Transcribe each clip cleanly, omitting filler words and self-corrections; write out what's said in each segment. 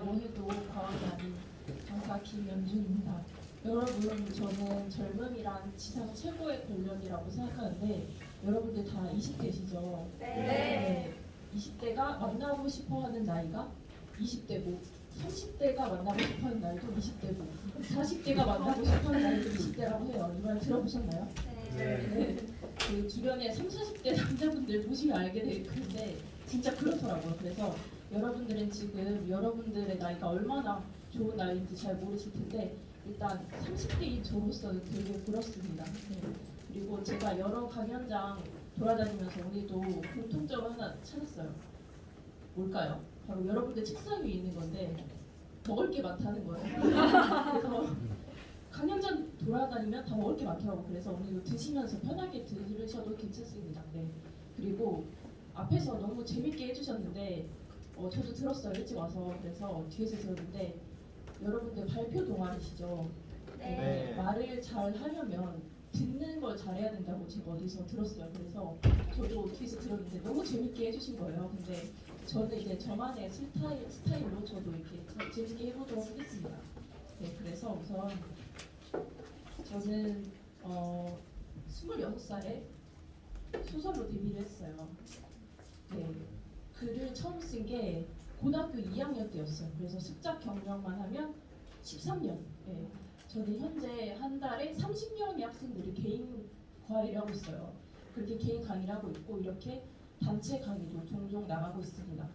20대라고 해도 과언이 아닌 강사 김연준입니다. 여러분, 저는 젊음이란 지상 최고의 권력이라고 생각하는데 여러분들 다 20대시죠? 네. 20대가 만나고 싶어하는 나이가 20대고 30대가 만나고 싶어하는 나이도 20대고 40대가 만나고 싶어하는 나이도 20대라고 해요. 이 말 들어보셨나요? 네. 그 주변에 30, 40대 남자분들 보시면 알게 될 텐데 진짜 그렇더라고요. 그래서 여러분들은 지금 여러분들의 나이가 얼마나 좋은 나이인지 잘 모르실 텐데 일단 30대인 저로서는 되게 부럽습니다. 네. 그리고 제가 여러 강연장 돌아다니면서 오늘도 공통점을 하나 찾았어요. 뭘까요? 바로 여러분들 책상 위에 있는 건데 먹을 게 많다는 거예요. 그래서 강연장 돌아다니면 다 먹을 게 많더라고. 그래서 오늘도 드시면서 편하게 들으셔도 괜찮습니다. 네. 그리고 앞에서 너무 재밌게 해주셨는데 저도 들었어요. 일찍 와서. 그래서 뒤에서 들었는데 여러분들 발표 동아리시죠? 네. 말을 잘 하려면 듣는 걸 잘해야 된다고 제가 어디서 들었어요. 그래서 저도 뒤에서 들었는데 너무 재밌게 해주신 거예요. 근데 저는 이제 저만의 스타일로 저도 이렇게 재밌게 해보도록 하겠습니다. 네, 그래서 우선 저는 26살에 소설로 데뷔를 했어요. 네, 글을 처음 쓴 게 고등학교 2학년 때였어요. 그래서 습작 경력만 하면 13년. 네, 저는 현재 한 달에 30명의 학생들이 개인 과외를 하고 있어요. 그렇게 개인 강의를 하고 있고 이렇게 단체 강의도 종종 나가고 있습니다.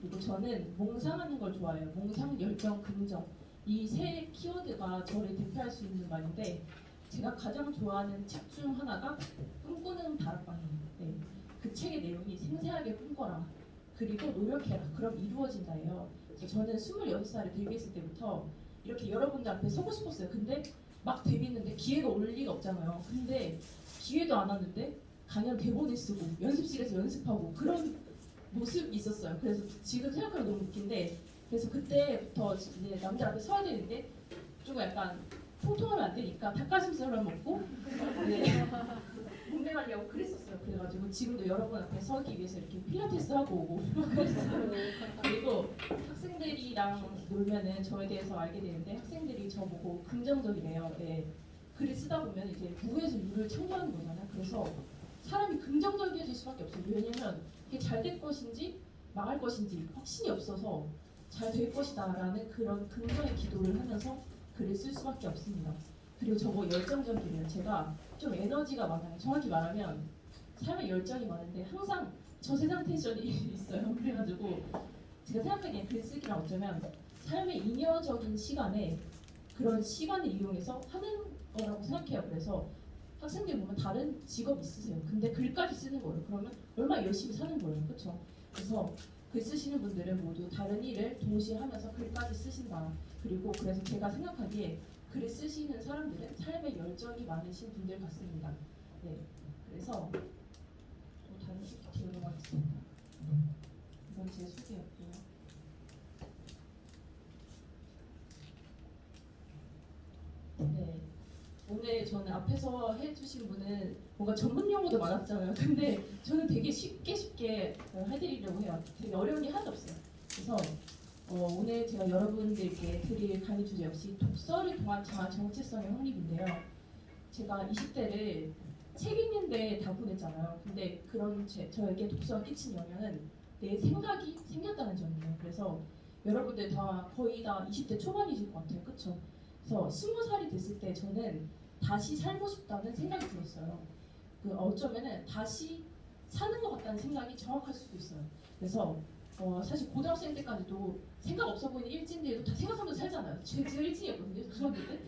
그리고 저는 몽상하는 걸 좋아해요. 몽상, 열정, 긍정. 이 세 키워드가 저를 대표할 수 있는 말인데 제가 가장 좋아하는 책 중 하나가 꿈꾸는 다락방이에요. 네. 그 책의 내용이 생생하게 꿈꿔라. 그리고 노력해라. 그럼 이루어진다예요. 그래서 저는 26살에 데뷔했을 때부터 이렇게 여러분들 앞에 서고 싶었어요. 근데 막 데뷔했는데 기회가 올 리가 없잖아요. 근데 기회도 안 왔는데 강연 대본을 쓰고 연습실에서 연습하고 그런 모습이 있었어요. 그래서 지금 생각하면 너무 웃긴데 그래서 그때부터 이제 남들 앞에 서야 되는데 좀 약간 통통하면 안 되니까 닭가슴살을 먹고 네, 몸매 관리하고 그랬었어요. 그래가지고 지금도 여러분 앞에 서기 위해서 이렇게 필라테스 하고 오고 그랬어요. 그리고 학생들이랑 놀면은 저에 대해서 알게 되는데 학생들이 저보고 긍정적이래요. 네. 글을 쓰다 보면 이제 무에서 유를 창조하는 거잖아요. 그래서 사람이 긍정적이어질 수밖에 없어요. 왜냐면 이게 잘 될 것인지 망할 것인지 확신이 없어서 잘 될 것이다라는 그런 긍정의 기도를 하면서 글을 쓸 수밖에 없습니다. 그리고 저거 열정적이래요. 제가 좀 에너지가 많아요. 정확히 말하면 삶에 열정이 많은데 항상 저세상 텐션이 있어요. 그래가지고 제가 생각하기엔 글쓰기랑 어쩌면 삶의 잉여적인 시간에 그런 시간을 이용해서 하는 거라고 생각해요. 그래서 학생들 보면 다른 직업 있으세요. 근데 글까지 쓰는 거예요. 그러면 얼마나 열심히 사는 거예요. 그렇죠? 그래서 글 쓰시는 분들은 모두 다른 일을 동시에 하면서 글까지 쓰신다. 그리고 그래서 제가 생각하기에 글을 쓰시는 사람들은 삶에 열정이 많으신 분들 같습니다. 네, 그래서 또 다른 PPT로 넘어가겠습니다. 이건 제 소개였고요. 네. 오늘 저는 앞에서 해주신 분은 뭔가 전문 용어도 많았잖아요. 근데 저는 되게 쉽게 해드리려고 해요. 되게 어려운 게 하나도 없어요. 그래서 오늘 제가 여러분들께 드릴 강의 주제 역시 독서를 통한 자아 정체성의 확립인데요. 제가 20대를 책 읽는데 다 보냈잖아요. 근데 그런 저에게 독서가 끼친 영향은 내 생각이 생겼다는 점이에요. 그래서 여러분들 다 거의 다 20대 초반이실 것 같아요. 그쵸? 그래서 20살이 됐을 때 저는 다시 살고 싶다는 생각이 들었어요. 어쩌면은 다시 사는 것 같다는 생각이 정확할 수도 있어요. 그래서 사실 고등학생 때까지도 생각 없어 보이는 일진들도 다 생각하면서 살잖아요. 제가 일진이었거든요. 중학교 때.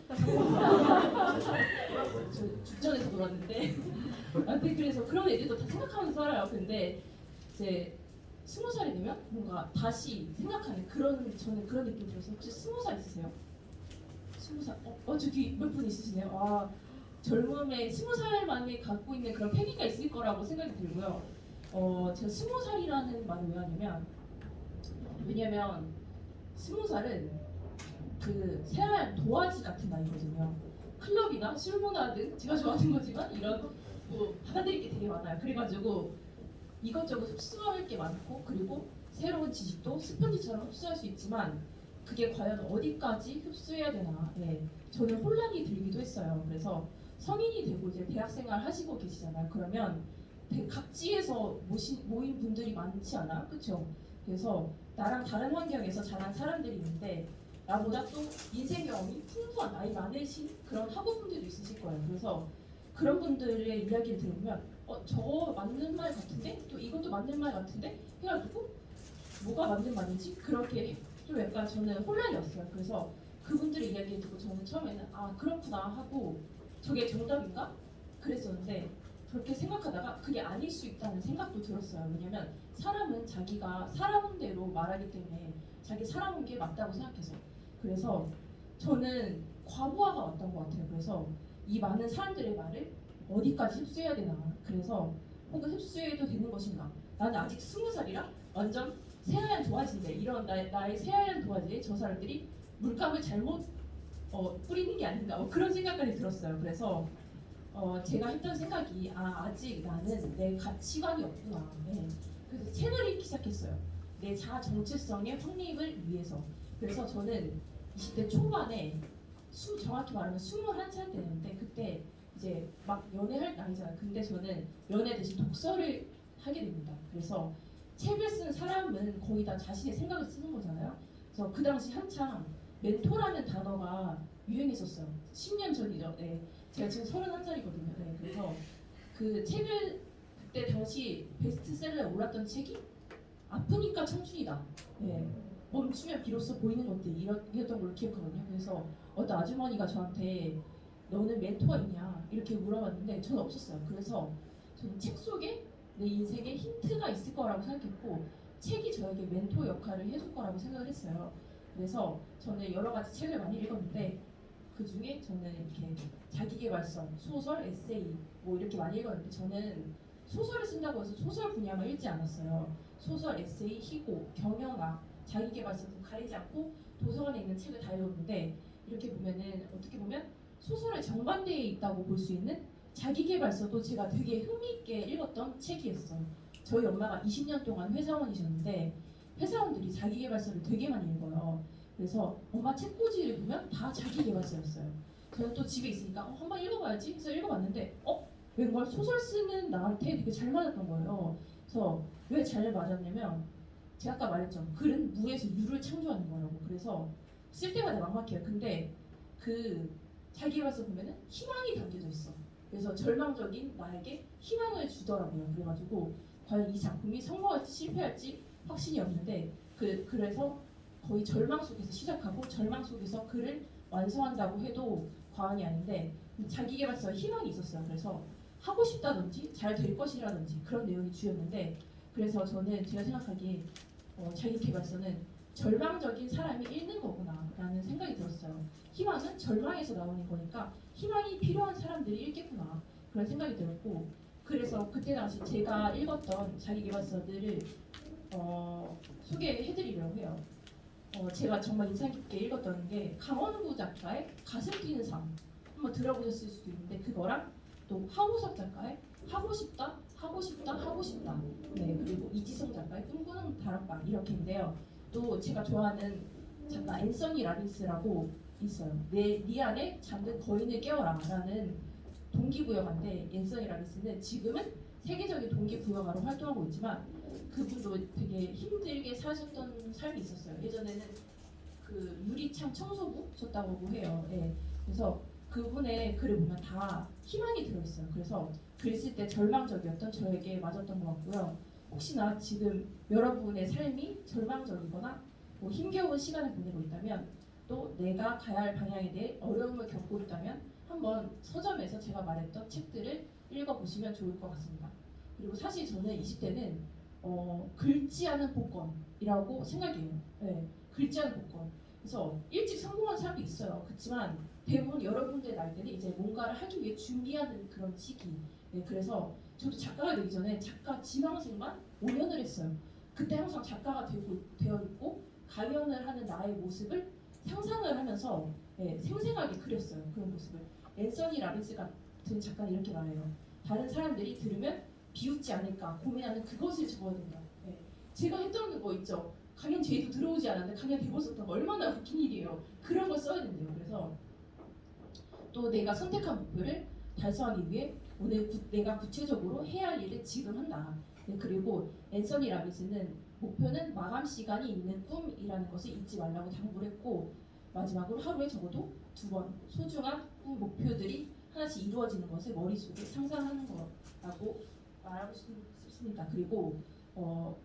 저 죽전에서 놀았는데. 아무튼 그래서 그런 애들도 다 생각하면서 살아요. 근데 이제 20살이 되면 뭔가 다시 생각하는 저는 그런 느낌이 들어서 혹시 20살 있으세요? 20살? 저기 몇 분 있으시네요. 아, 젊음의 20살 만에 갖고 있는 그런 패기가 있을 거라고 생각이 들고요. 제가 20살이라는 말을 왜 하냐면 왜냐면 20살은 그 새하얀 도화지 같은 나이거든요. 클럽이나 술문화 등 제가 좋아하는 거지만 이런 받아들일 게 되게 많아요. 그래가지고 이것저것 흡수할 게 많고 그리고 새로운 지식도 스펀지처럼 흡수할 수 있지만 그게 과연 어디까지 흡수해야 되나 저는 혼란이 들기도 했어요. 그래서 성인이 되고 이제 대학생활 하시고 계시잖아요. 그러면 각지에서 모인 분들이 많지 않아? 그렇죠? 그래서 나랑 다른 환경에서 자란 사람들이 있는데 나보다 또 인생 경험이 풍부한 나이 많으신 그런 학우분들도 있으실 거예요. 그래서 그런 분들의 이야기를 들으면 저거 맞는 말 같은데? 또 이것도 맞는 말 같은데? 해가지고 뭐가 맞는 말인지 그렇게 좀 약간 저는 혼란이 왔어요. 그래서 그분들의 이야기를 듣고 저는 처음에는 아 그렇구나 하고 저게 정답인가? 그랬었는데 그렇게 생각하다가 그게 아닐 수 있다는 생각도 들었어요. 왜냐면 사람은 자기가 살아온 대로 말하기 때문에 자기 살아온 게 맞다고 생각해서 그래서 저는 과부하가 왔던 것 같아요. 그래서 이 많은 사람들의 말을 어디까지 흡수해야 되나 그래서 혹은 흡수해도 되는 것인가 나는 아직 20살이라 완전 새하얀 도화지인데 이런 나의 새하얀 도화지에 저 사람들이 물감을 잘못 뿌리는 게 아닌가 그런 생각까지 들었어요. 그래서 제가 했던 생각이 아직 나는 내 가치관이 없구나. 그래서 책을 읽기 시작했어요. 내 자아 정체성의 확립을 위해서. 그래서 저는 20대 초반에 정확히 말하면 21살 때였는데 그때 이제 막 연애할 나이잖아요. 근데 저는 연애 대신 독서를 하게 됩니다. 그래서 책을 쓴 사람은 거의 다 자신의 생각을 쓰는 거잖아요. 그래서 그 당시 한창 멘토라는 단어가 유행했었어요. 10년 전이죠. 제가 지금 31살이거든요. 그래서 그 책을 그때 당시 베스트셀러에 올랐던 책이 아프니까 청춘이다. 멈추면 비로소 보이는 것들 이었던 걸로 기억하거든요. 그래서 어떤 아주머니가 저한테 너는 멘토가 있냐 이렇게 물어봤는데 저는 없었어요. 그래서 저는 책 속에 내 인생에 힌트가 있을 거라고 생각했고 책이 저에게 멘토 역할을 해줄 거라고 생각을 했어요. 그래서 저는 여러 가지 책을 많이 읽었는데 그 중에 저는 이렇게 자기계발서, 소설, 에세이 뭐 이렇게 많이 읽었는데 저는 소설을 쓴다고 해서 소설 분야만 읽지 않았어요. 소설, 에세이, 희고, 경영학, 자기계발서 등 가리지 않고 도서관에 있는 책을 다 읽었는데 이렇게 보면은 어떻게 보면 소설의 정반대에 있다고 볼 수 있는 자기계발서도 제가 되게 흥미있게 읽었던 책이었어요. 저희 엄마가 20년 동안 회사원이셨는데 회사원들이 자기계발서를 되게 많이 읽어요. 그래서 엄마 책꽂이를 보면 다 자기계발서였어요. 저는 또 집에 있으니까 한번 읽어봐야지 해서 읽어봤는데 웬걸 소설 쓰는 나한테 되게 잘 맞았던 거예요. 그래서 왜 잘 맞았냐면 제가 아까 말했죠. 글은 무에서 유를 창조하는 거라고. 그래서 쓸 때마다 막막해요. 근데 그 자기계발서 보면은 희망이 담겨져 있어. 그래서 절망적인 나에게 희망을 주더라고요. 그래가지고 과연 이 작품이 성공할지 실패할지 확신이 없는데 그래서 거의 절망 속에서 시작하고 절망 속에서 글을 완성한다고 해도 과언이 아닌데 자기계발서에 희망이 있었어요. 그래서 하고 싶다든지 잘 될 것이라든지 그런 내용이 주였는데 그래서 저는 제가 생각하기에 자기계발서는 절망적인 사람이 읽는 거구나 라는 생각이 들었어요. 희망은 절망에서 나오는 거니까 희망이 필요한 사람들이 읽겠구나 그런 생각이 들었고 그래서 그때 당시 제가 읽었던 자기계발서들을 소개해드리려고 해요. 제가 정말 인상 깊게 읽었던 게 강원구 작가의 가슴 뛰는 삶 한번 들어보셨을 수도 있는데 그거랑 또 하우석 작가의 하고 싶다 하고 싶다 하고 싶다 그리고 이지성 작가의 꿈꾸는 다락방 이렇게인데요. 또 제가 좋아하는 작가 앤서니 라빈스라고 있어요. 네 안에 잠든 거인을 깨워라 라는 동기부여가인데 앤서니 라빈스는 지금은 세계적인 동기부여가로 활동하고 있지만 그분도 되게 힘들게 사셨던 삶이 있었어요. 예전에는 그 유리창 청소부셨다고 해요. 그래서 그분의 글을 보면 다 희망이 들어있어요. 그래서 글 쓸 때 절망적이었던 저에게 맞았던 것 같고요. 혹시나 지금 여러분의 삶이 절망적이거나 뭐 힘겨운 시간을 보내고 있다면 또 내가 가야 할 방향에 대해 어려움을 겪고 있다면 한번 서점에서 제가 말했던 책들을 읽어보시면 좋을 것 같습니다. 그리고 사실 저는 20대는 긁지 않은 복권이라고 생각해요. 긁지 않은 복권. 그래서 일찍 성공한 사람도 있어요. 그렇지만 대부분 여러분들 나이 때는 이제 뭔가를 하기 위해 준비하는 그런 시기. 그래서 저도 작가가 되기 전에 작가 지망생만 5년을 했어요. 그때 항상 작가가 되어 있고 강연을 하는 나의 모습을 상상을 하면서 생생하게 그렸어요. 그런 모습을. 앤서니 라빈스 같은 작가는 이렇게 말해요. 다른 사람들이 들으면 비웃지 않을까 고민하는 그것을 적어야 된다. 제가 했던 거 있죠. 강연 제의도 들어오지 않았는데 강연 대본 썼던 거 얼마나 웃긴 일이에요. 그런 걸 써야 된대요. 그래서 또 내가 선택한 목표를 달성하기 위해 오늘 내가 구체적으로 해야 할 일을 지금 한다. 네, 그리고 앤서니 라빈스는 목표는 마감 시간이 있는 꿈이라는 것을 잊지 말라고 당부를 했고 마지막으로 하루에 적어도 2번 소중한 꿈 목표들이 하나씩 이루어지는 것을 머릿속에 상상하는 거라고 말하고 싶습니다. 그리고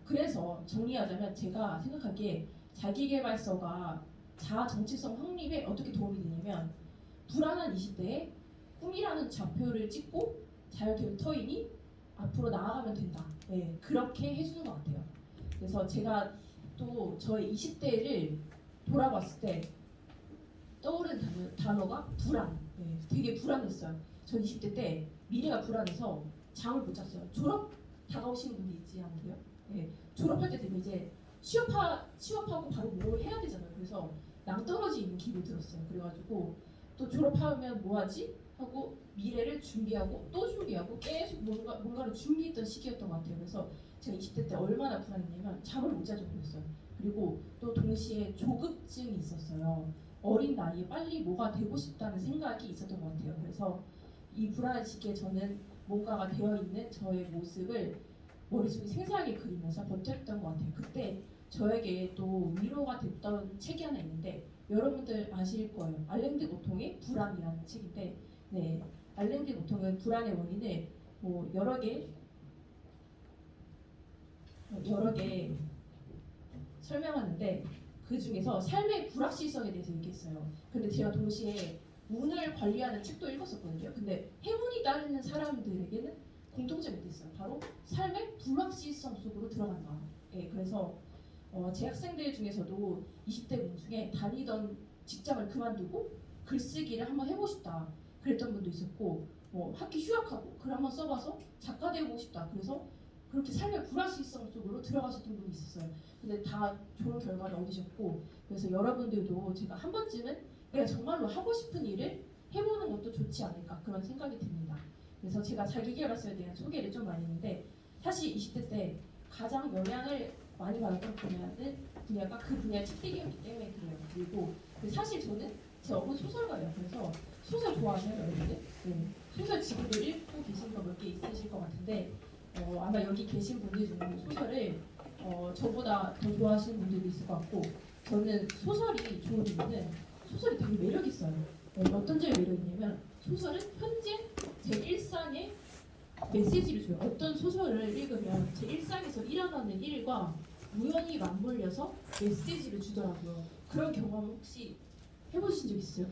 그래서 정리하자면 제가 생각하기에 자기계발서가 자아 정체성 확립에 어떻게 도움이 되냐면 불안한 20대에 꿈이라는 좌표를 찍고 잘 될 터이니 앞으로 나아가면 된다. 네, 그렇게 해주는 것 같아요. 그래서 제가 또 저의 20대를 돌아봤을 때 떠오른 단어가 불안. 네, 되게 불안했어요. 전 20대 때 미래가 불안해서 잠을 못 잤어요. 졸업 다가오시는 분들 있지 않으세요? 네, 졸업할 때 되면 이제 취업하고 바로 뭘 해야 되잖아요. 그래서 낭떠러지 있는 기분이 들었어요. 그래가지고 또 졸업하면 뭐 하지? 하고 미래를 준비하고 또 준비하고 계속 뭔가를 준비했던 시기였던 것 같아요. 그래서 제가 20대 때 얼마나 불안했냐면 잠을 못 자죠 그랬어요. 그리고 또 동시에 조급증이 있었어요. 어린 나이에 빨리 뭐가 되고 싶다는 생각이 있었던 것 같아요. 그래서 이 불안한 시기에 저는 뭔가가 되어 있는 저의 모습을 머릿속에 생생하게 그리면서 버텼던 것 같아요. 그때 저에게 또 위로가 됐던 책이 하나 있는데 여러분들 아실 거예요. 알랭드 고통의 불안이라는 책인데, 네, 알랭드 고통은 불안의 원인을 뭐 여러 개 설명하는데 그 중에서 삶의 불확실성에 대해서 얘기했어요. 근데 제가 동시에 운을 관리하는 책도 읽었었거든요. 근데 행운이 따르는 사람들에게는 공통점이 있어요. 바로 삶의 불확실성 속으로 들어간다. 예, 그래서 제 학생들 중에서도 20대 분 중에 다니던 직장을 그만두고 글쓰기를 한번 해보고 싶다 그랬던 분도 있었고 학교 휴학하고 글 한번 써봐서 작가 되고 싶다 그래서 그렇게 삶의 불확실성 속으로 들어가셨던 분이 있었어요. 근데 다 좋은 결과를 얻으셨고 그래서 여러분들도 제가 한 번쯤은 내가 정말로 하고 싶은 일을 해보는 것도 좋지 않을까 그런 생각이 듭니다. 그래서 제가 자기계발서에 대한 소개를 좀 많이 했는데 사실 20대 때 가장 영향을 많이 받았던 분야가 그 분야의 책들이었기 때문에 그래요. 그리고 사실 저는 제 업은 소설가예요. 그래서 소설 좋아하세요, 여러분들? 네. 소설 지금도 읽고 계신 거 몇 개 있으실 것 같은데 아마 여기 계신 분들 중에 소설을 저보다 더 좋아하시는 분들도 있을 것 같고 저는 소설이 좋은 이유는 소설이 되게 매력 있어요. 어떤 점이 매력 있냐면 소설은 현재 제 일상에 메시지를 줘요. 어떤 소설을 읽으면 제 일상에서 일어나는 일과 우연히 맞물려서 메시지를 주더라고요. 그런 경험 혹시 해보신 적 있어요?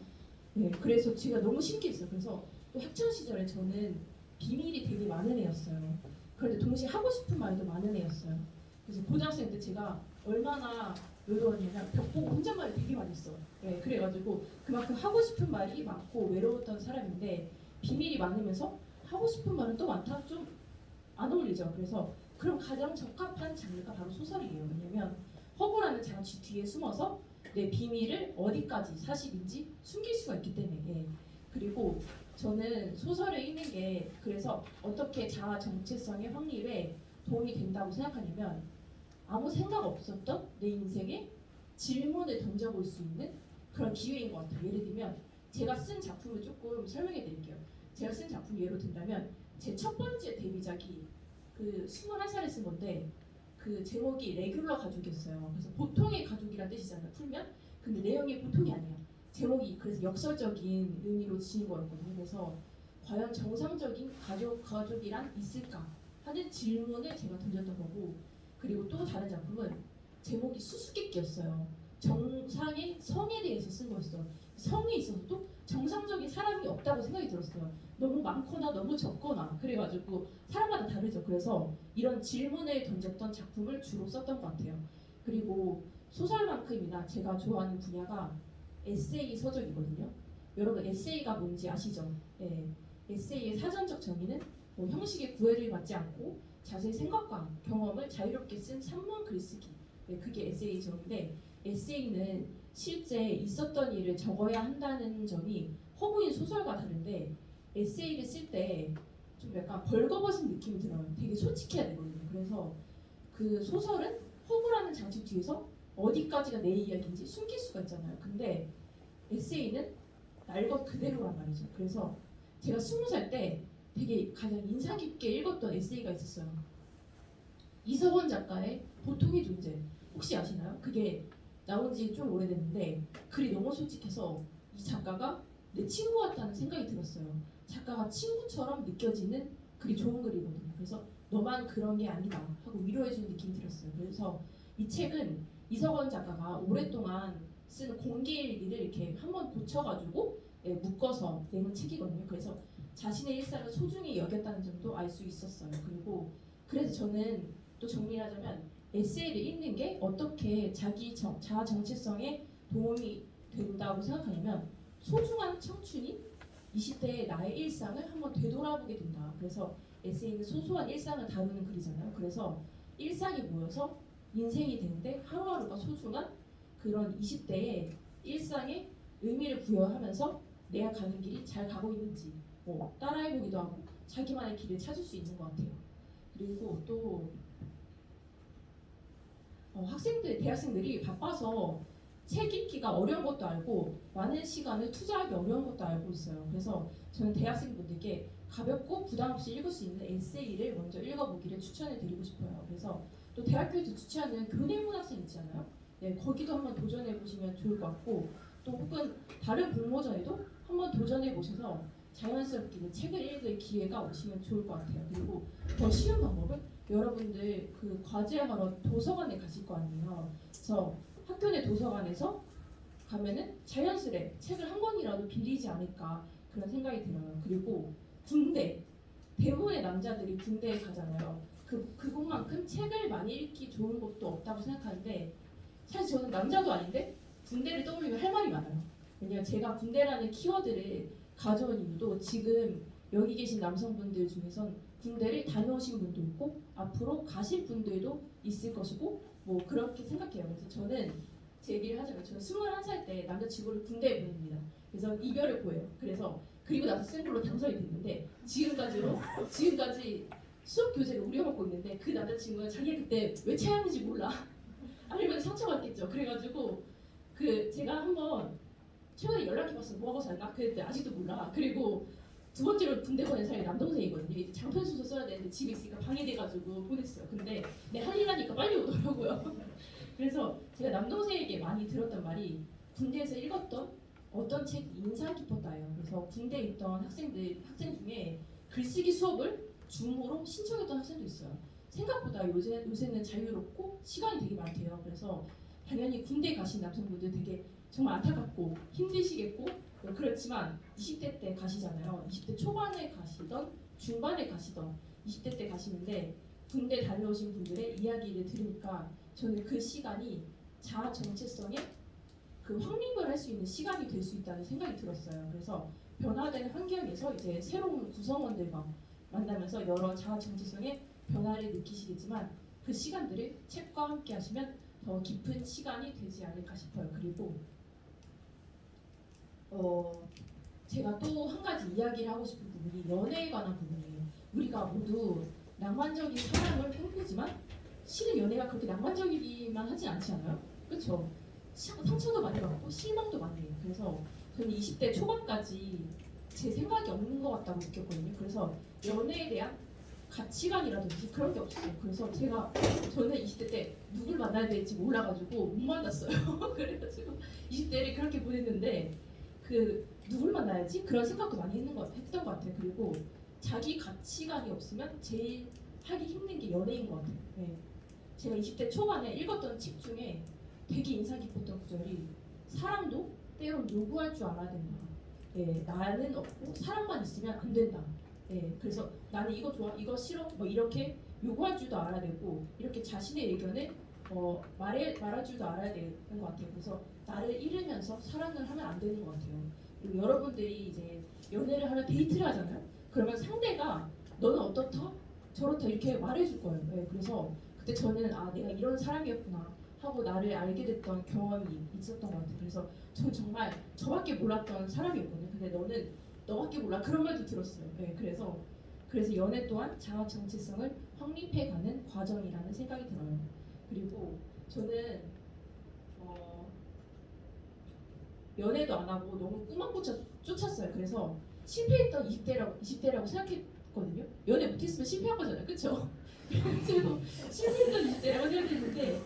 네, 그래서 제가 너무 신기했어요. 그래서 또 학창 시절에 저는 비밀이 되게 많은 애였어요. 그런데 동시에 하고 싶은 말도 많은 애였어요. 그래서 고등학생 때 제가 얼마나 외로웠냐면 벽 보고 혼잣말을 되게 많이 했어요. 네, 그래가지고 그만큼 하고 싶은 말이 많고 외로웠던 사람인데 비밀이 많으면서 하고 싶은 말은 또 많다? 좀 안 어울리죠. 그래서 그럼 가장 적합한 장르가 바로 소설이에요. 왜냐면 허구라는 장치 뒤에 숨어서 내 비밀을 어디까지 사실인지 숨길 수가 있기 때문에. 예. 그리고 저는 소설을 읽는 게 그래서 어떻게 자아 정체성의 확립에 도움이 된다고 생각하냐면 아무 생각 없었던 내 인생에 질문을 던져볼 수 있는 그런 기회인 것 같아요. 예를 들면 제가 쓴 작품을 조금 설명해 드릴게요. 제가 쓴 작품 예로 든다면 제 첫 번째 데뷔작이 그 21살에 쓴 건데 그 제목이 레귤러 가족이었어요. 그래서 보통의 가족이란 뜻이잖아요. 풀면. 근데 내용이 보통이 아니에요. 제목이 그래서 역설적인 의미로 지은 거였거든요. 그래서 과연 정상적인 가족이란 있을까 하는 질문을 제가 던졌던 거고 그리고 또 다른 작품은 제목이 수수께끼였어요. 정상의 성에 대해서 쓴 거였어요. 성에 있어서도 정상적인 사람이 없다고 생각이 들었어요. 너무 많거나 너무 적거나 그래가지고 사람마다 다르죠. 그래서 이런 질문을 던졌던 작품을 주로 썼던 것 같아요. 그리고 소설만큼이나 제가 좋아하는 분야가 에세이 서적이거든요. 여러분 에세이가 뭔지 아시죠? 네. 에세이의 사전적 정의는 형식의 구애를 받지 않고 자신의 생각과 경험을 자유롭게 쓴 산문 글쓰기. 네, 그게 에세이 정의인데 에세이는 실제 있었던 일을 적어야 한다는 점이 허구인 소설과 다른데 에세이를 쓸 때 좀 약간 벌거벗은 느낌이 들어요. 되게 솔직해야 되거든요. 그래서 그 소설은 허구라는 장치 뒤에서 어디까지가 내 이야기인지 숨길 수가 있잖아요. 근데 에세이는 날 것 그대로란 말이죠. 그래서 제가 20살 때 되게 가장 인상 깊게 읽었던 에세이가 있었어요. 이서원 작가의 보통의 존재. 혹시 아시나요? 그게 나온 지 좀 오래됐는데 글이 너무 솔직해서 이 작가가 내 친구 같다는 생각이 들었어요. 작가가 친구처럼 느껴지는 글이 좋은 글이거든요. 그래서 너만 그런 게 아니다 하고 위로해주는 느낌이 들었어요. 그래서 이 책은 이서건 작가가 오랫동안 쓴 공개일기를 이렇게 한번 고쳐가지고 묶어서 내는 책이거든요. 그래서 자신의 일상을 소중히 여겼다는 점도 알 수 있었어요. 그리고 그래서 저는 또 정리를 하자면 에세이를 읽는 게 어떻게 자기 자아 정체성에 도움이 된다고 생각하냐면 소중한 청춘이 20대의 나의 일상을 한번 되돌아보게 된다. 그래서 에세이는 소소한 일상을 다루는 글이잖아요. 그래서 일상이 모여서 인생이 되는데 하루하루가 소중한 그런 20대의 일상에 의미를 부여하면서 내가 가는 길이 잘 가고 있는지 뭐 따라해보기도 하고 자기만의 길을 찾을 수 있는 것 같아요. 그리고 또 대학생들이 바빠서 책 읽기가 어려운 것도 알고 많은 시간을 투자하기 어려운 것도 알고 있어요. 그래서 저는 대학생분들께 가볍고 부담 없이 읽을 수 있는 에세이를 먼저 읽어보기를 추천해 드리고 싶어요. 그래서 또 대학교에서 주최하는 교내문학생 있잖아요. 네, 거기도 한번 도전해 보시면 좋을 것 같고 또 혹은 다른 공모전에도 한번 도전해 보셔서 자연스럽게 책을 읽을 기회가 오시면 좋을 것 같아요. 그리고 더 쉬운 방법은 여러분들 그 과제하러 도서관에 가실 거 아니에요. 그래서 학교 내 도서관에서 가면은 자연스레 책을 한 권이라도 빌리지 않을까 그런 생각이 들어요. 그리고 군대 대부분의 남자들이 군대에 가잖아요. 그것만큼 책을 많이 읽기 좋은 곳도 없다고 생각하는데 사실 저는 남자도 아닌데 군대를 떠올리면 할 말이 많아요. 왜냐면 제가 군대라는 키워드를 가져온 이유도 지금 여기 계신 남성분들 중에선 군대를 다녀오신 분도 있고 앞으로 가실 분들도 있을 것이고 뭐 그렇게 생각해요. 그래서 저는 제 얘기를 하자면 저는 21살 때 남자친구를 군대에 보냅니다. 그래서 이별을 고해요. 그래서 그리고 나서 싱글로 당선이 됐는데 지금까지 수업 교재를 우려먹고 있는데 그 남자친구는 자기가 그때 왜 체하는지 몰라. 아니면 상처받겠죠. 그래가지고 그 제가 한번 최근에 연락해봤어. 뭐하고 살까? 그랬더니 아직도 몰라. 그리고 두 번째로 군대 보낸 사람이 남동생이거든요. 이제 장편 소설 써야 되는데 집에 있으니까 방해돼가지고 보냈어요. 근데 내 할 일 하니까 빨리 오더라고요. 그래서 제가 남동생에게 많이 들었던 말이 군대에서 읽었던 어떤 책이 인상 깊었다예요. 그래서 군대에 있던 학생 중에 글쓰기 수업을 줌으로 신청했던 학생도 있어요. 생각보다 요새는 자유롭고 시간이 되게 많대요. 그래서 당연히 군대 가신 남성분들 되게 정말 안타깝고 힘드시겠고 그렇지만 20대 때 가시잖아요. 20대 초반에 가시던 중반에 가시던 20대 때 가시는데 군대 다녀오신 분들의 이야기를 들으니까 저는 그 시간이 자아 정체성에 그 확립을 할 수 있는 시간이 될 수 있다는 생각이 들었어요. 그래서 변화된 환경에서 이제 새로운 구성원들과 만나면서 여러 자아 정체성의 변화를 느끼시겠지만 그 시간들을 책과 함께 하시면 더 깊은 시간이 되지 않을까 싶어요. 그리고 제가 또 한 가지 이야기를 하고 싶은 부분이 연애에 관한 부분이에요. 우리가 모두 낭만적인 사랑을 꿈꾸지만 실은 연애가 그렇게 낭만적이기만 하지 않지 않아요? 그렇죠? 상처도 많이 받고 실망도 많이 해요. 그래서 저는 20대 초반까지 제 생각이 없는 것 같다고 느꼈거든요. 그래서 연애에 대한 가치관이라든지 그런 게 없었어요. 그래서 저는 20대 때 누굴 만나야 될지 몰라가지고 못 만났어요. 그래가지고 20대를 그렇게 보냈는데 누굴 만나야지 그런 생각도 많이 했던 것 같아요. 그리고 자기 가치관이 없으면 제일 하기 힘든 게 연애인 것 같아요. 네. 제가 20대 초반에 읽었던 책 중에 되게 인상 깊었던 구절이 사랑도 때론 요구할 줄 알아야 된다. 예, 나는 없고 사랑만 있으면 안 된다. 예, 그래서 나는 이거 좋아, 이거 싫어, 뭐 이렇게 요구할 줄도 알아야 되고 이렇게 자신의 의견을 말할 줄도 알아야 되는 것 같아요. 그래서 나를 잃으면서 사랑을 하면 안 되는 것 같아요. 그리고 여러분들이 이제 연애를 하러 데이트를 하잖아요. 그러면 상대가 너는 어떻다? 저렇다 이렇게 말해줄 거예요. 예, 그래서 그때 저는 내가 이런 사람이었구나 하고 나를 알게 됐던 경험이 있었던 것 같아요. 그래서 저는 정말 저밖에 몰랐던 사람이었거든요. 근데 너는 너밖에 몰라 그런 말도 들었어요. 네, 그래서 연애 또한 자아 정체성을 확립해가는 과정이라는 생각이 들어요. 그리고 저는 연애도 안 하고 너무 꿈만 쫓았어요. 그래서 실패했던 20대라고 생각했거든요. 연애 못했으면 실패한 거잖아요. 그쵸? 그래서 실패했던 20대라고 생각했는데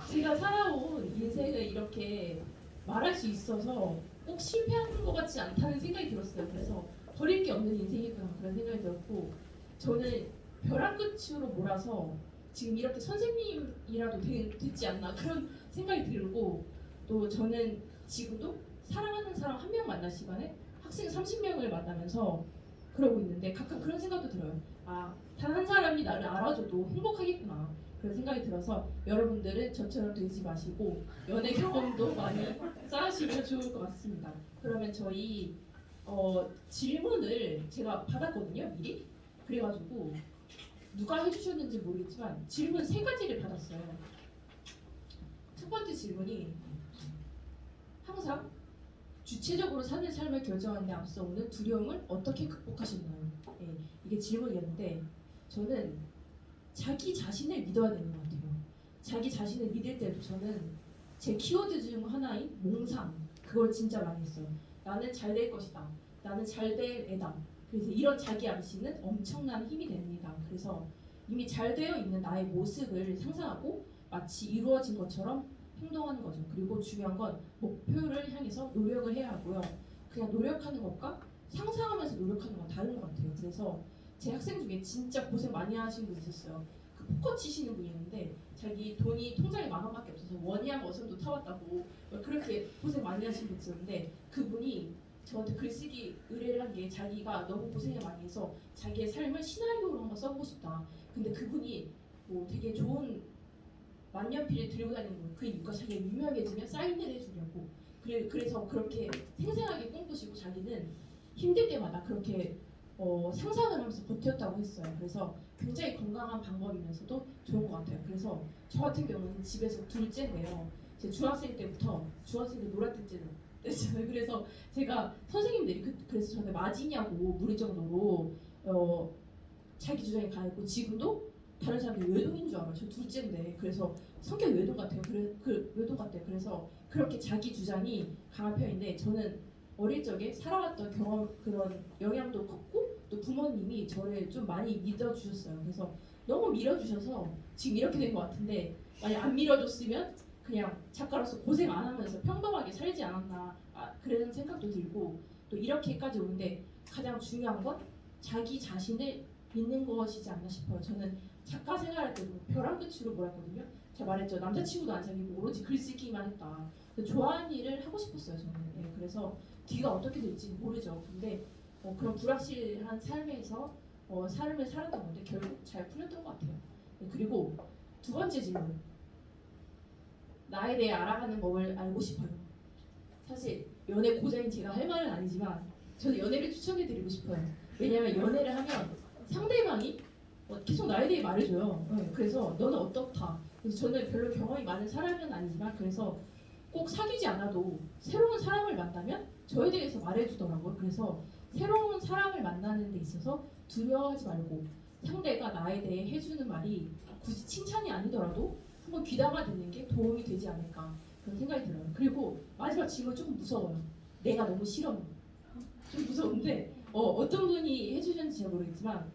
제가 살아온 인생을 이렇게 말할 수 있어서 꼭 실패한 것 같지 않다는 생각이 들었어요. 그래서 버릴 게 없는 인생이구나 그런 생각이 들었고 저는 벼랑 끝으로 몰아서 지금 이렇게 선생님이라도 됐지 않나 그런 생각이 들고 또 저는 지금도 사랑하는 사람 한 명 만날 시간에 학생 30명을 만나면서 그러고 있는데 가끔 그런 생각도 들어요. 아, 단 한 사람이 나를 알아줘도 행복하겠구나. 그런 생각이 들어서 여러분들은 저처럼 되지 마시고 연애 경험도 많이 쌓으시면 좋을 것 같습니다. 그러면 저희 질문을 제가 받았거든요, 미리. 그래가지고 누가 해주셨는지 모르겠지만 질문 3가지를 받았어요. 첫 번째 질문이 항상 주체적으로 사는 삶을 결정하는 데 앞서오는 두려움을 어떻게 극복하셨나요? 예, 이게 질문이었는데 저는 자기 자신을 믿어야 되는 것 같아요. 자기 자신을 믿을 때도 저는 제 키워드 중 하나인 몽상 그걸 진짜 많이 했어요. 나는 잘 될 것이다. 나는 잘 될 애다. 그래서 이런 자기 암시는 엄청난 힘이 됩니다. 그래서 이미 잘 되어 있는 나의 모습을 상상하고 마치 이루어진 것처럼 행동하는 거죠. 그리고 중요한 건 목표를 향해서 노력을 해야 하고요. 그냥 노력하는 것과 상상하면서 노력하는 건 다른 것 같아요. 그래서 제 학생 중에 진짜 고생 많이 하신 분 있었어요. 그 포커 치시는 분이 있는데 자기 돈이 통장에 10,000원밖에 없어서 원희양 어선도 타왔다고 그렇게 고생 많이 하신 분 있었는데 그분이 저한테 글쓰기 의뢰를 한 게 자기가 너무 고생을 많이 해서 자기의 삶을 시나리오로 한번 써보고 싶다. 근데 그분이 뭐 되게 좋은 만년필을 들고 다니는 거예요. 그 이유가 자기가 유명해지면 사인을 해주려고. 그래서 그렇게 생생하게 꿈꾸시고 자기는 힘들 때마다 그렇게 상상을 하면서 버텼다고 했어요. 그래서 굉장히 건강한 방법이면서도 좋은 것 같아요. 그래서 저 같은 경우는 집에서 둘째인데요. 제 중학생 때부터 중학생 때 놀았던 때잖아요. 그래서 제가 선생님들이 그래서 저한테 맞이냐고 물을 정도로 자기 주장이 강했고 지금도 다른 사람들이 외동인 줄 알아요. 저 둘째인데 그래서 성격 외동 같아요. 외동 같아요. 그래서 그렇게 자기 주장이 강한 편인데 저는 어릴 적에 살아왔던 경험 그런 영향도 컸고 또 부모님이 저를 좀 많이 믿어주셨어요. 그래서 너무 밀어주셔서 지금 이렇게 된 것 같은데 만약 안 밀어줬으면 그냥 작가로서 고생 안 하면서 평범하게 살지 않았나 그런 생각도 들고 또 이렇게까지 오는데 가장 중요한 건 자기 자신을 믿는 것이지 않나 싶어요. 저는 작가 생활할 때도 벼랑 끝으로 몰았거든요. 제가 말했죠. 남자친구도 안 사귀고 오로지 글쓰기만 했다. 좋아하는 일을 하고 싶었어요. 저는. 네, 그래서 뒤가 어떻게 될지 모르죠. 근데 그런 불확실한 삶에서 삶을 살았던 건데 결국 잘 풀렸던 것 같아요. 네, 그리고 2번째 질문. 나에 대해 알아가는 법을 알고 싶어요. 사실 연애 고자인 제가 할 말은 아니지만 저는 연애를 추천해드리고 싶어요. 왜냐하면 연애를 하면 상대방이 계속 나에 대해 말해줘요. 네, 그래서 너는 어떻다. 그래서 저는 별로 경험이 많은 사람은 아니지만 그래서 꼭 사귀지 않아도 새로운 사람을 만나면 저에 대해서 말해주더라고요. 그래서 새로운 사람을 만나는 데 있어서 두려워하지 말고 상대가 나에 대해 해주는 말이 굳이 칭찬이 아니더라도 한번 귀담아 듣는 게 도움이 되지 않을까 그런 생각이 들어요. 그리고 마지막 질문 조금 무서워요. 내가 너무 싫어. 좀 무서운데 어떤 분이 해주셨는지 잘 모르겠지만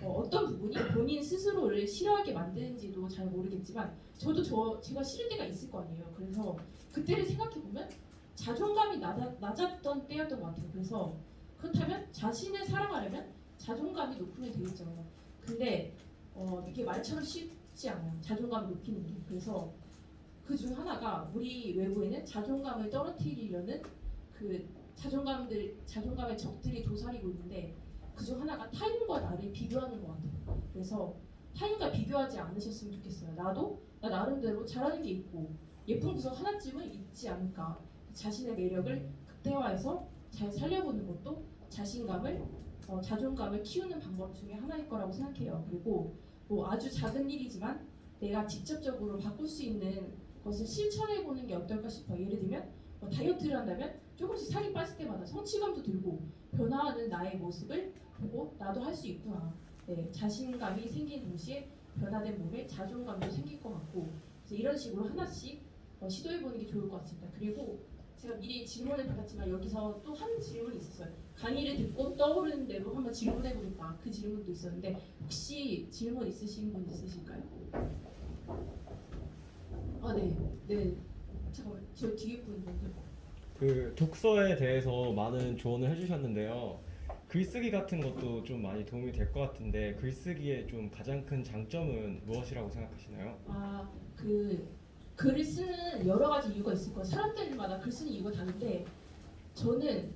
어떤 부분이 본인 스스로를 싫어하게 만드는지도 잘 모르겠지만 저도 제가 싫을 때가 있을 거 아니에요. 그래서 그때를 생각해 보면 자존감이 낮았던 때였던 것 같아요. 그래서 그렇다면 자신을 사랑하려면 자존감이 높으면 되겠죠. 근데 이게 말처럼 쉽지 않아요. 자존감을 높이는 게. 그래서 그 중 하나가 우리 외부에는 자존감을 떨어뜨리려는 그 자존감의 적들이 도사리고 있는데 그 중 하나가 타인과 나를 비교하는 것 같아요. 그래서 타인과 비교하지 않으셨으면 좋겠어요. 나도 나 나름대로 잘하는 게 있고 예쁜 구석 하나쯤은 있지 않을까. 자신의 매력을 극대화해서 잘 살려보는 것도 자존감을 키우는 방법 중에 하나일 거라고 생각해요. 그리고 뭐 아주 작은 일이지만 내가 직접적으로 바꿀 수 있는 것을 실천해보는 게 어떨까 싶어요. 예를 들면 다이어트를 한다면 조금씩 살이 빠질 때마다 성취감도 들고 변화하는 나의 모습을 보고 나도 할 수 있구나. 네, 자신감이 생긴 동시에 변화된 몸에 자존감도 생길 것 같고 그래서 이런 식으로 하나씩 시도해보는 게 좋을 것 같습니다. 그리고 제가 미리 질문을 받았지만 여기서 또 한 질문이 있었어요. 강의를 듣고 떠오르는 대로 한번 질문해보겠다. 그 질문도 있었는데 혹시 질문 있으신 분 있으실까요? 네, 네. 잠깐만, 저 뒤에 분 먼저. 그 독서에 대해서 많은 조언을 해주셨는데요. 글쓰기 같은 것도 좀 많이 도움이 될 것 같은데 글쓰기의 좀 가장 큰 장점은 무엇이라고 생각하시나요? 그 글을 쓰는 여러 가지 이유가 있을 거예요. 사람들마다 글 쓰는 이유가 다른데 저는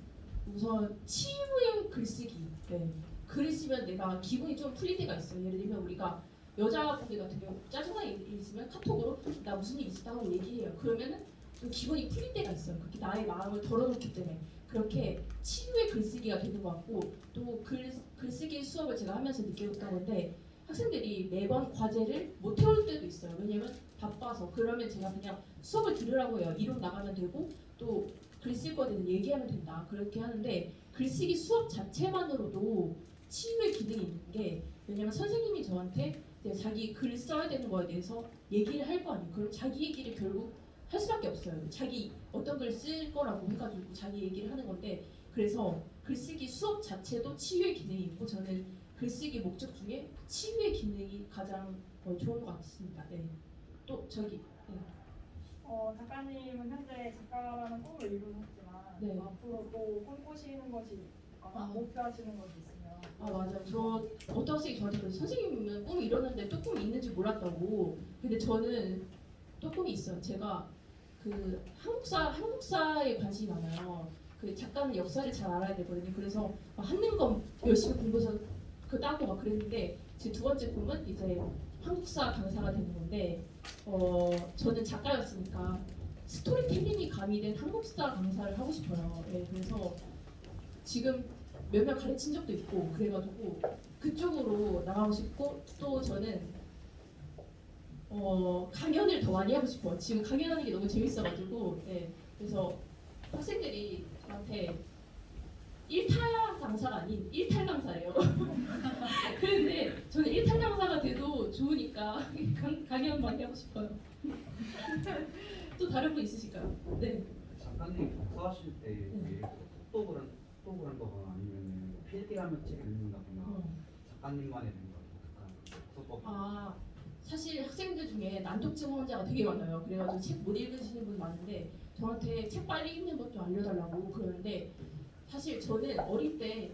우선 치유의 글쓰기. 네. 글을 쓰면 내가 기분이 좀 풀릴 때가 있어요. 예를 들면 우리가 여자분들 같은 경우 짜증나는 일 있으면 카톡으로 나 무슨 일 있었다 하고 얘기해요. 그러면은 좀 기분이 풀릴 때가 있어요. 그렇게 나의 마음을 덜어놓기 때문에 그렇게 치유의 글쓰기가 되는 것 같고 또 글쓰기 수업을 제가 하면서 느꼈던 건데 학생들이 매번 과제를 못 태울 때도 있어요. 왜냐면 바빠서. 그러면 제가 그냥 수업을 들으라고 해요. 이론 나가면 되고 또 글 쓸 거는 얘기하면 된다. 그렇게 하는데 글쓰기 수업 자체만으로도 치유의 기능이 있는 게 왜냐면 선생님이 저한테 이제 자기 글 써야 되는 거에 대해서 얘기를 할 거 아니에요. 그럼 자기 얘기를 결국 할 수밖에 없어요. 자기 어떤 글 쓸 거라고 해가지고 자기 얘기를 하는 건데 그래서 글쓰기 수업 자체도 치유의 기능이 있고 저는 글쓰기 목적 중에 치유의 기능이 가장 좋은 것 같습니다. 네. 또 저기 네. 작가님은 현재 작가라는 꿈을 이루셨지만 네. 앞으로 또 꿈꾸시는 것이 있거나 아. 목표하시는 것이 있으면 맞아요. 저 어떤 학생이 저한테 그래서 선생님은 꿈이 이뤘는데 또 꿈이 있는지 몰랐다고. 근데 저는 또 꿈이 있어요. 제가 그 한국사에 관심이 많아요. 그 작가는 역사를 잘 알아야 되거든요. 그래서 한능검 열심히 공부해서 그 따고 막 그랬는데 제 두 번째 꿈은 이제 한국사 강사가 되는 건데 저는 작가였으니까 스토리텔링이 가미된 한국사 강사를 하고 싶어요. 네, 그래서 지금 몇 명 가르친 적도 있고 그래가지고 그쪽으로 나가고 싶고 또 저는 강연을 더 많이 하고 싶어요. 지금 강연하는 게 너무 재밌어가지고 네, 그래서 학생들이 저한테 1타 강사가 아닌 1탈 강사래요. 그런데 저는 1탈 강사가 돼도 좋으니까 강연 많이 하고 싶어요. 또 다른 분 있으실까요? 네. 작가님 독서하실 때 예를 들어 독독을 한다거나 아니면 필기하면 책을 읽는다거나 작가님만의 뭔가 약간 독서법 사실 학생들 중에 난독증 환자가 되게 많아요. 그래가지고 책 못 읽으시는 분 많은데 저한테 책 빨리 읽는 것 좀 알려달라고 그러는데 사실 저는 어릴 때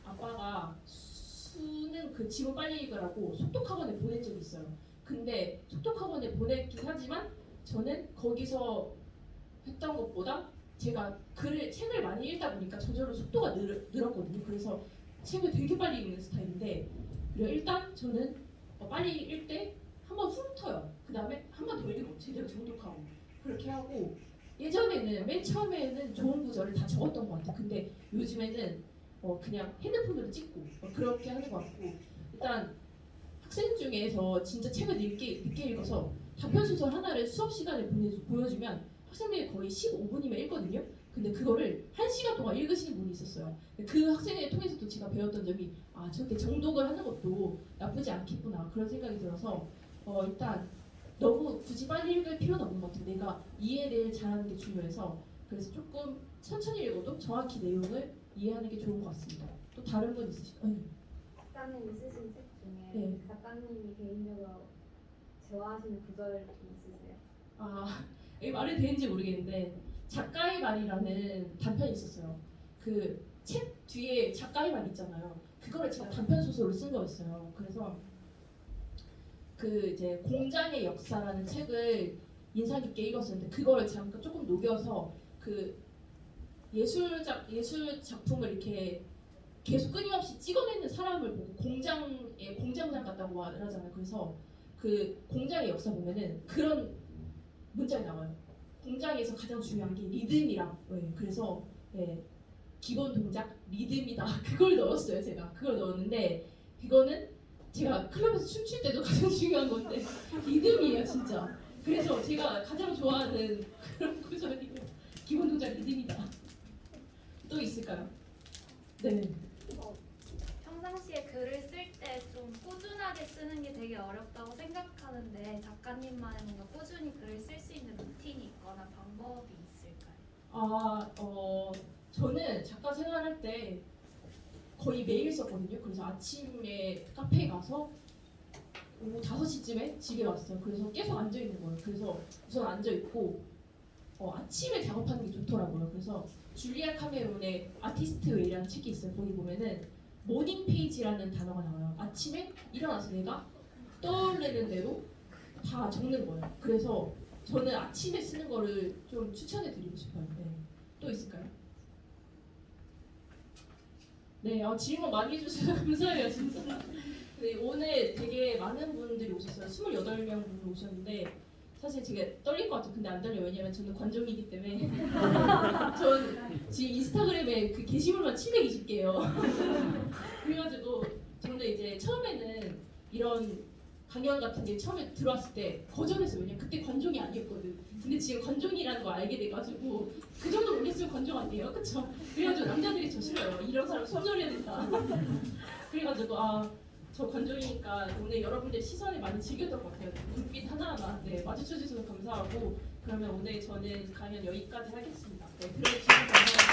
아빠가 수능 그 지문 빨리 읽으라고 속독학원에 보낸 적이 있어요. 근데 속독학원에 보냈긴 하지만 저는 거기서 했던 것보다 제가 책을 많이 읽다 보니까 저절로 속도가 늘었거든요. 그래서 책을 되게 빨리 읽는 스타일인데 그리고 일단 저는 빨리 읽을 때 한번 훑어요. 그 다음에 한 번 더 읽고 제대로 정독하고 그렇게 하고 예전에는 맨 처음에는 좋은 구절을 다 적었던 것 같아요. 근데 요즘에는 그냥 핸드폰으로 찍고 그렇게 하는 것 같고 일단 학생 중에서 진짜 책을 늦게 읽어서 단편소설 하나를 수업 시간에 보여주면 학생들이 거의 15분이면 읽거든요. 근데 그거를 1시간 동안 읽으시는 분이 있었어요. 그 학생을 통해서도 제가 배웠던 점이 저렇게 정독을 하는 것도 나쁘지 않겠구나 그런 생각이 들어서 일단 너무 굳이 빨리 읽을 필요는 없는 것 같아요. 내가 이해를 잘하는 게 중요해서 그래서 조금 천천히 읽어도 정확히 내용을 이해하는 게 좋은 것 같습니다. 또 다른 분 있으실까요? 작가님 쓰신 책 중에 네. 작가님이 개인적으로 좋아하시는 구절 있으세요? 이게 말이 되는지 모르겠는데 작가의 말이라는 단편이 있었어요. 그 책 뒤에 작가의 말 있잖아요. 그거를 제가 단편 소설로 쓴 거였어요. 그래서 그 이제 공장의 역사라는 책을 인상 깊게 읽었었는데 그거를 잠깐 조금 녹여서 그 예술 작품을 이렇게 계속 끊임없이 찍어내는 사람을 보고 공장장 같다고 말하잖아요. 그래서 그 공장의 역사 보면은 그런 문장이 나와요. 공장에서 가장 중요한 게 리듬이랑 그래서 기본 동작 리듬이다. 그걸 넣었어요. 제가 그걸 넣었는데 그거는 제가 클럽에서 춤출 때도 가장 중요한 건데 리듬이에요 진짜. 그래서 제가 가장 좋아하는 그런 구절이 기본 동작 리듬이다. 또 있을까요? 네. 평상시에 글을 쓸 때 좀 꾸준하게 쓰는 게 되게 어렵다고 저는 작가 생활할 때 거의 매일 썼거든요. 그래서 아침에 카페에 가서 오후 5시쯤에 집에 왔어요. 그래서 계속 앉아 있는 거예요. 그래서 우선 앉아 있고 아침에 작업하는 게 좋더라고요. 그래서 줄리아 카메론의 아티스트 웨이라는 책이 있어요. 거기 보면은 모닝 페이지라는 단어가 나와요. 아침에 일어나서 내가 떠올리는 대로 다 적는 거예요. 그래서 저는 아침에 쓰는 거를 좀 추천해 드리고 싶어요. 네. 또 있을까요? 네, 질문 많이 해주셔서 감사해요, 진짜. 네, 오늘 되게 많은 분들이 오셨어요. 28명 분이 오셨는데 사실 제가 떨릴 것 같아요. 근데 안 떨려요. 왜냐면 저는 관종이기 때문에 전 지금 인스타그램에 그 게시물만 720개예요. 그래가지고 저는 이제 처음에는 이런 강연 같은 게 처음에 들어왔을 때 거절했어요. 왜냐면 그때 관종이 아니었거든. 근데 지금 관종이라는 거 알게 돼가지고 그 정도 올렸으면 관종 아니에요? 그쵸? 그래가지고 남자들이 저 싫어요. 이런 사람 손절해야 된다. 그래가지고 저 관종이니까 오늘 여러분들 시선을 많이 즐겼던 것 같아요. 눈빛 하나하나 마주쳐주셔서 감사하고 그러면 오늘 저는 강연 여기까지 하겠습니다. 네, 들어주셔서 감사합니다.